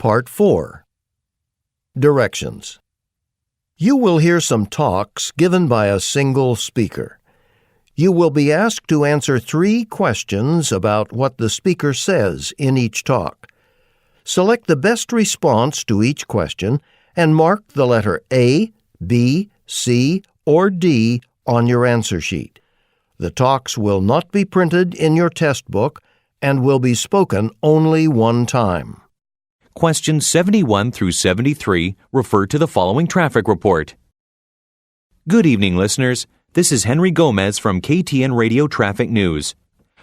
Part 4. Directions. You will hear some talks given by a single speaker. You will be asked to answer 3 questions about what the speaker says in each talk. Select the best response to each question and mark the letter A, B, C, or D on your answer sheet. The talks will not be printed in your test book and will be spoken only one time. Questions 71 through 73 refer to the following traffic report. Good evening, listeners. This is Henry Gomez from KTN Radio Traffic News.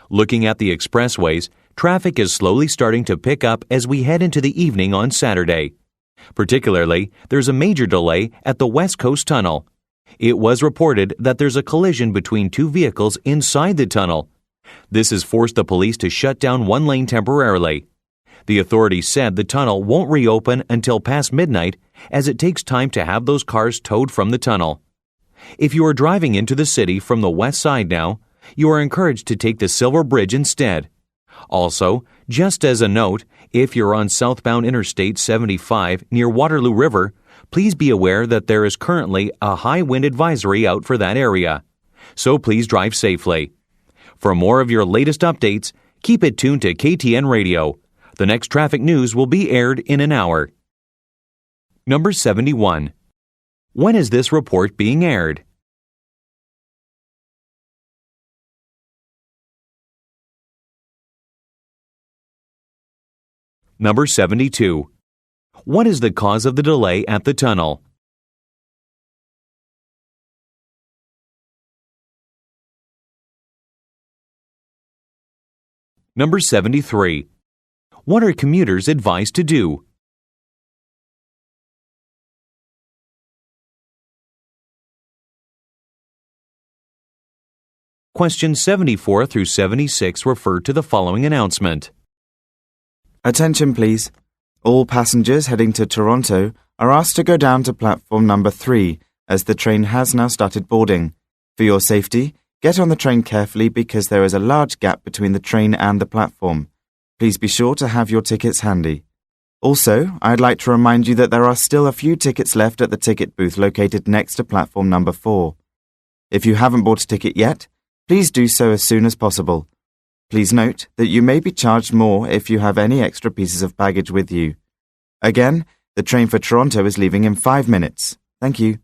Looking at the expressways, traffic is slowly starting to pick up as we head into the evening on Saturday. Particularly, there's a major delay at the West Coast Tunnel. It was reported that there's a collision between 2 vehicles inside the tunnel. This has forced the police to shut down one lane temporarily. The authorities said the tunnel won't reopen until past midnight as it takes time to have those cars towed from the tunnel. If you are driving into the city from the west side now, you are encouraged to take the Silver Bridge instead. Also, just as a note, if you're on southbound Interstate 75 near Waterloo River, please be aware that there is currently a high wind advisory out for that area. So please drive safely. For more of your latest updates, keep it tuned to KTN Radio. The next traffic news will be aired in an hour. Number 71. When is this report being aired? Number 72. What is the cause of the delay at the tunnel? Number 73. What are commuters advised to do? Questions 74 through 76 refer to the following announcement. Attention please. All passengers heading to Toronto are asked to go down to platform number 3 as the train has now started boarding. For your safety, get on the train carefully because there is a large gap between the train and the platform. Please be sure to have your tickets handy. Also, I'd like to remind you that there are still a few tickets left at the ticket booth located next to platform number 4. If you haven't bought a ticket yet, please do so as soon as possible. Please note that you may be charged more if you have any extra pieces of baggage with you. Again, the train for Toronto is leaving in 5 minutes. Thank you.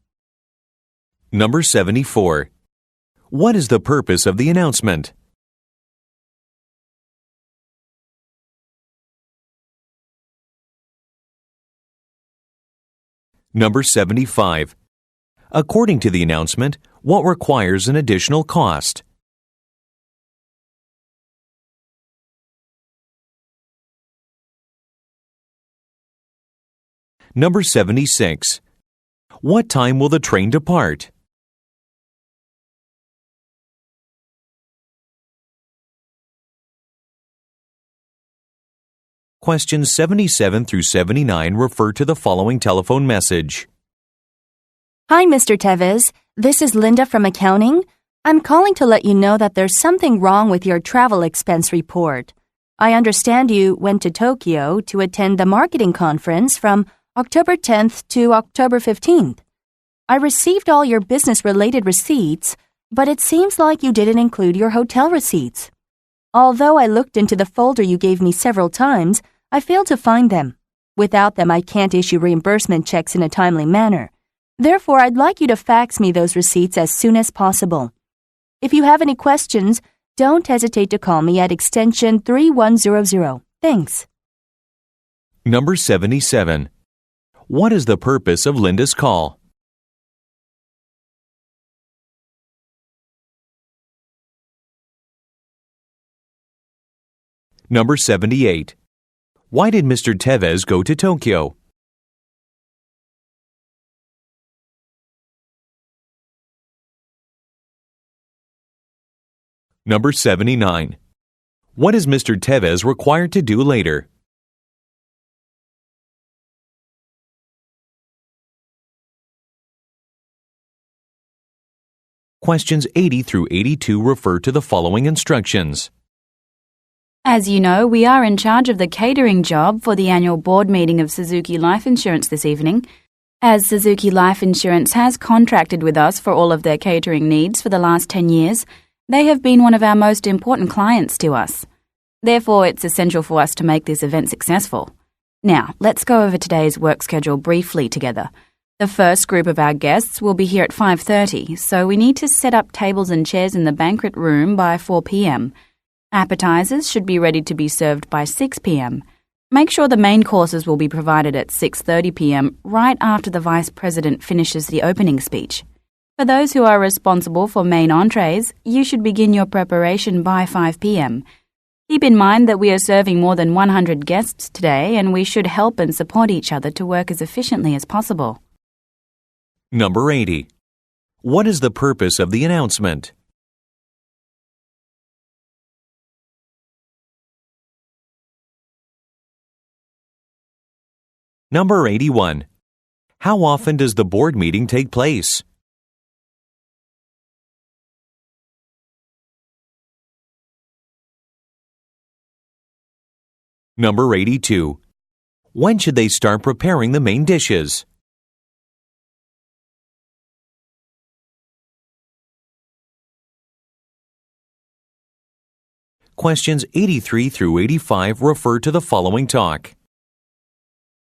Number 74. What is the purpose of the announcement? Number 75. According to the announcement, what requires an additional cost? Number 76. What time will the train depart? Questions 77 through 79 refer to the following telephone message. Hi, Mr. Tevez. This is Linda from accounting. I'm calling to let you know that there's something wrong with your travel expense report. I understand you went to Tokyo to attend the marketing conference from October 10th to October 15th. I received all your business-related receipts, but it seems like you didn't include your hotel receipts. Although I looked into the folder you gave me several times, I failed to find them. Without them, I can't issue reimbursement checks in a timely manner. Therefore, I'd like you to fax me those receipts as soon as possible. If you have any questions, don't hesitate to call me at extension 3100. Thanks. Number 77. What is the purpose of Linda's call? Number 78. Why did Mr. Tevez go to Tokyo? Number 79. What is Mr. Tevez required to do later? Questions 80 through 82 refer to the following instructions. As you know, we are in charge of the catering job for the annual board meeting of Suzuki Life Insurance this evening. As Suzuki Life Insurance has contracted with us for all of their catering needs for the last 10 years, they have been one of our most important clients to us. Therefore, it's essential for us to make this event successful. Now, let's go over today's work schedule briefly together. The first group of our guests will be here at 5:30, so we need to set up tables and chairs in the banquet room by 4 p.m. Appetizers should be ready to be served by 6 p.m. Make sure the main courses will be provided at 6:30 p.m. right after the Vice President finishes the opening speech. For those who are responsible for main entrees, you should begin your preparation by 5 p.m. Keep in mind that we are serving more than 100 guests today, and we should help and support each other to work as efficiently as possible. Number 80. What is the purpose of the announcement? Number 81. How often does the board meeting take place? Number 82. When should they start preparing the main dishes? Questions 83 through 85 refer to the following talk.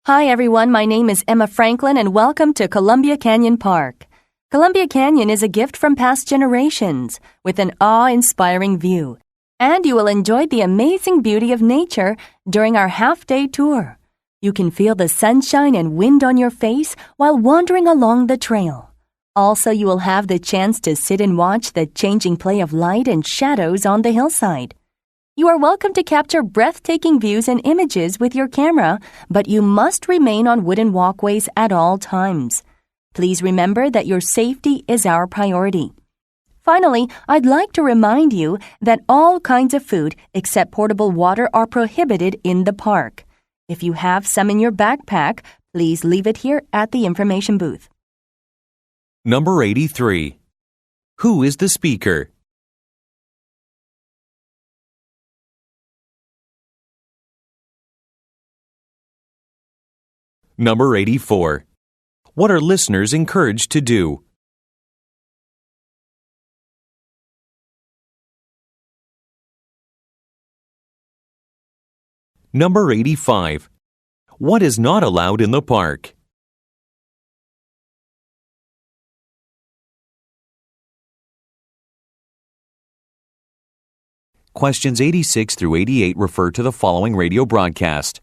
Hi everyone, my name is Emma Franklin and welcome to Columbia Canyon Park. Columbia Canyon is a gift from past generations with an awe-inspiring view, and you will enjoy the amazing beauty of nature during our half-day tour. You can feel the sunshine and wind on your face while wandering along the trail. Also, you will have the chance to sit and watch the changing play of light and shadows on the hillside. You are welcome to capture breathtaking views and images with your camera, but you must remain on wooden walkways at all times. Please remember that your safety is our priority. Finally, I'd like to remind you that all kinds of food except portable water are prohibited in the park. If you have some in your backpack, please leave it here at the information booth. Number 83. Who is the speaker? Number 84. What are listeners encouraged to do? Number 85. What is not allowed in the park? Questions 86 through 88 refer to the following radio broadcast.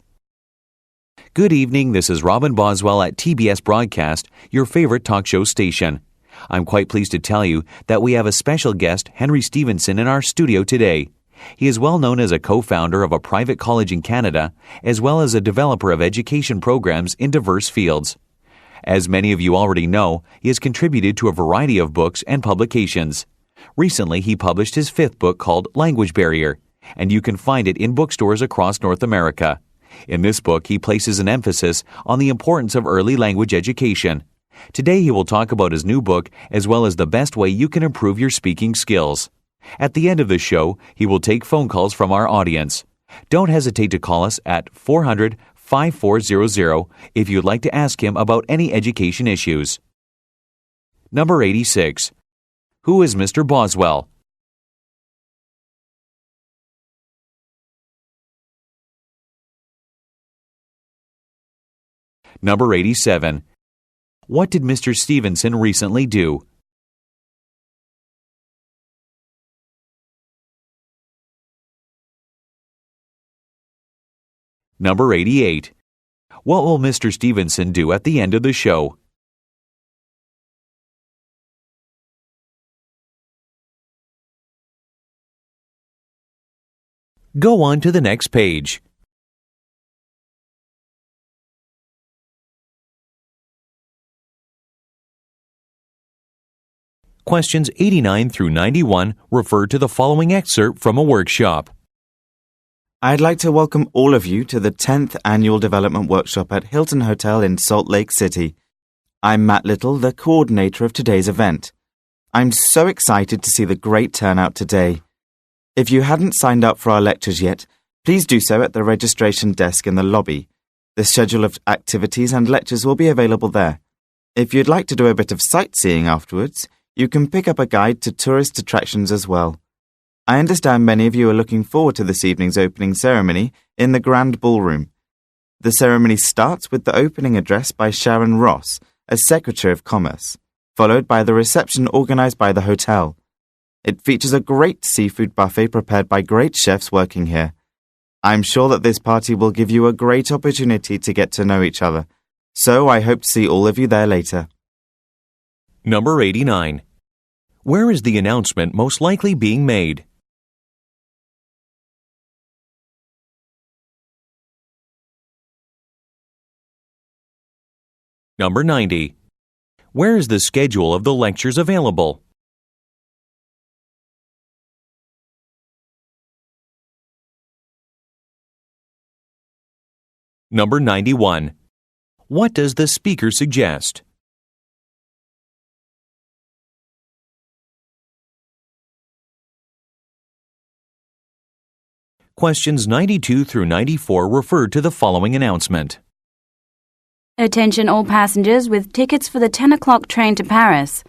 Good evening, this is Robin Boswell at TBS Broadcast, your favorite talk show station. I'm quite pleased to tell you that we have a special guest, Henry Stevenson, in our studio today. He is well known as a co-founder of a private college in Canada, as well as a developer of education programs in diverse fields. As many of you already know, he has contributed to a variety of books and publications. Recently, he published his 5th book called Language Barrier, and you can find it in bookstores across North America. In this book, he places an emphasis on the importance of early language education. Today, he will talk about his new book as well as the best way you can improve your speaking skills. At the end of the show, he will take phone calls from our audience. Don't hesitate to call us at 400-5400 if you'd like to ask him about any education issues. Number 86. Who is Mr. Boswell? Number 87. What did Mr. Stevenson recently do? Number 88. What will Mr. Stevenson do at the end of the show? Go on to the next page. Questions 89 through 91 refer to the following excerpt from a workshop. I'd like to welcome all of you to the 10th Annual Development Workshop at Hilton Hotel in Salt Lake City. I'm Matt Little, the coordinator of today's event. I'm so excited to see the great turnout today. If you hadn't signed up for our lectures yet, Please do so at the registration desk in the lobby. The schedule of activities and lectures will be available there. If you'd like to do a bit of sightseeing afterwards, you can pick up a guide to tourist attractions as well. I understand many of you are looking forward to this evening's opening ceremony in the Grand Ballroom. The ceremony starts with the opening address by Sharon Ross, as Secretary of Commerce, followed by the reception organised by the hotel. It features a great seafood buffet prepared by great chefs working here. I'm sure that this party will give you a great opportunity to get to know each other, so I hope to see all of you there later. Number 89. Where is the announcement most likely being made? Number 90. Where is the schedule of the lectures available? Number 91. What does the speaker suggest? Questions 92 through 94 refer to the following announcement. Attention all passengers with tickets for the 10 o'clock train to Paris.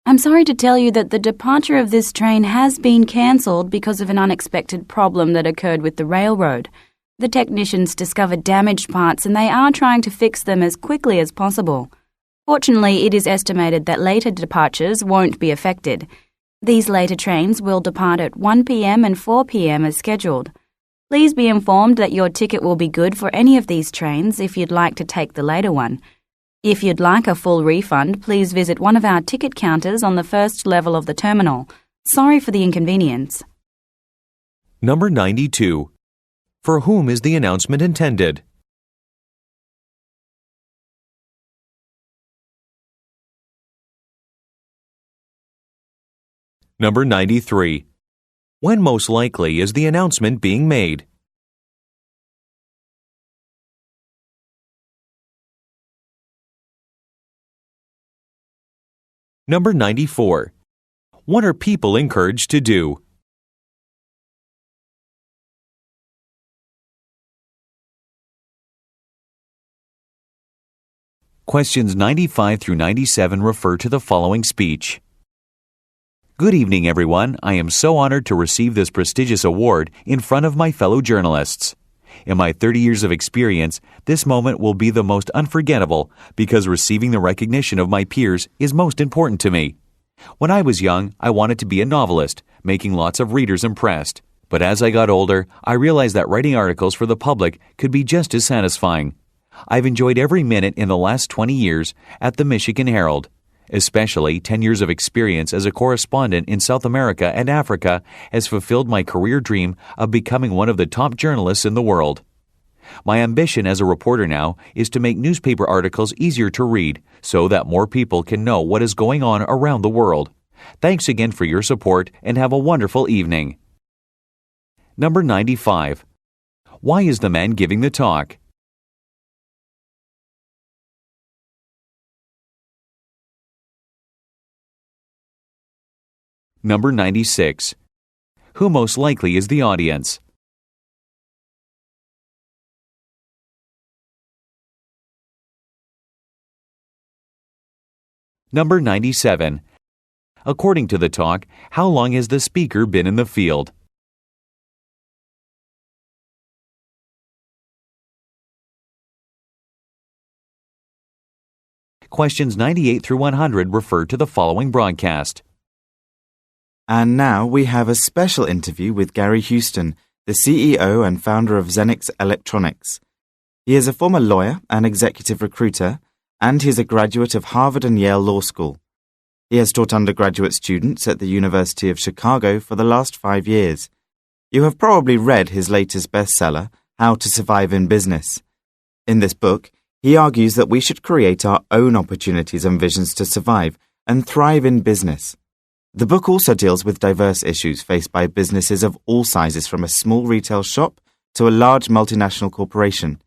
I'm sorry to tell you that the departure of this train has been cancelled because of an unexpected problem that occurred with the railroad. The technicians discovered damaged parts and they are trying to fix them as quickly as possible. Fortunately, it is estimated that later departures won't be affected. These later trains will depart at 1 p.m. and 4 p.m. as scheduled. Please be informed that your ticket will be good for any of these trains if you'd like to take the later one. If you'd like a full refund, please visit one of our ticket counters on the first level of the terminal. Sorry for the inconvenience. Number 92. For whom is the announcement intended? Number 93. When most likely is the announcement being made? Number 94. What are people encouraged to do? Questions 95 through 97 refer to the following speech. Good evening, everyone. I am so honored to receive this prestigious award in front of my fellow journalists. In my 30 years of experience, this moment will be the most unforgettable because receiving the recognition of my peers is most important to me. When I was young, I wanted to be a novelist, making lots of readers impressed. But as I got older, I realized that writing articles for the public could be just as satisfying. I've enjoyed every minute in the last 20 years at the Michigan Herald. Especially 10 years of experience as a correspondent in South America and Africa has fulfilled my career dream of becoming one of the top journalists in the world. My ambition as a reporter now is to make newspaper articles easier to read so that more people can know what is going on around the world. Thanks again for your support and have a wonderful evening. Number 95. Why is the man giving the talk? Number 96. Who most likely is the audience? Number 97. According to the talk, how long has the speaker been in the field? Questions 98 through 100 refer to the following broadcast. And now we have a special interview with Gary Houston, the CEO and founder of Xenix Electronics. He is a former lawyer and executive recruiter, and he is a graduate of Harvard and Yale Law School. He has taught undergraduate students at the University of Chicago for the last 5 years. You have probably read his latest bestseller, How to Survive in Business. In this book, he argues that we should create our own opportunities and visions to survive and thrive in business. The book also deals with diverse issues faced by businesses of all sizes, from a small retail shop to a large multinational corporation.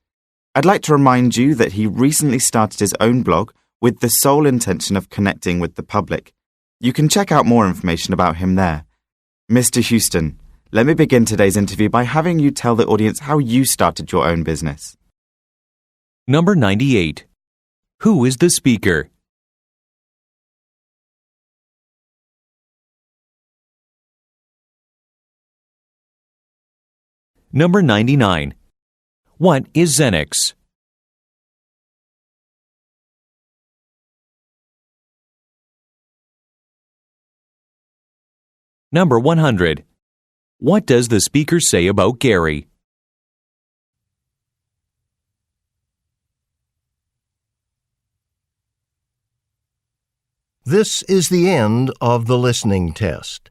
I'd like to remind you that he recently started his own blog with the sole intention of connecting with the public. You can check out more information about him there. Mr. Houston, Let me begin today's interview by having you tell the audience how you started your own business. Number 98. Who is the speaker? Number 99. What is Xenix? Number 100. What does the speaker say about Gary? This is the end of the listening test.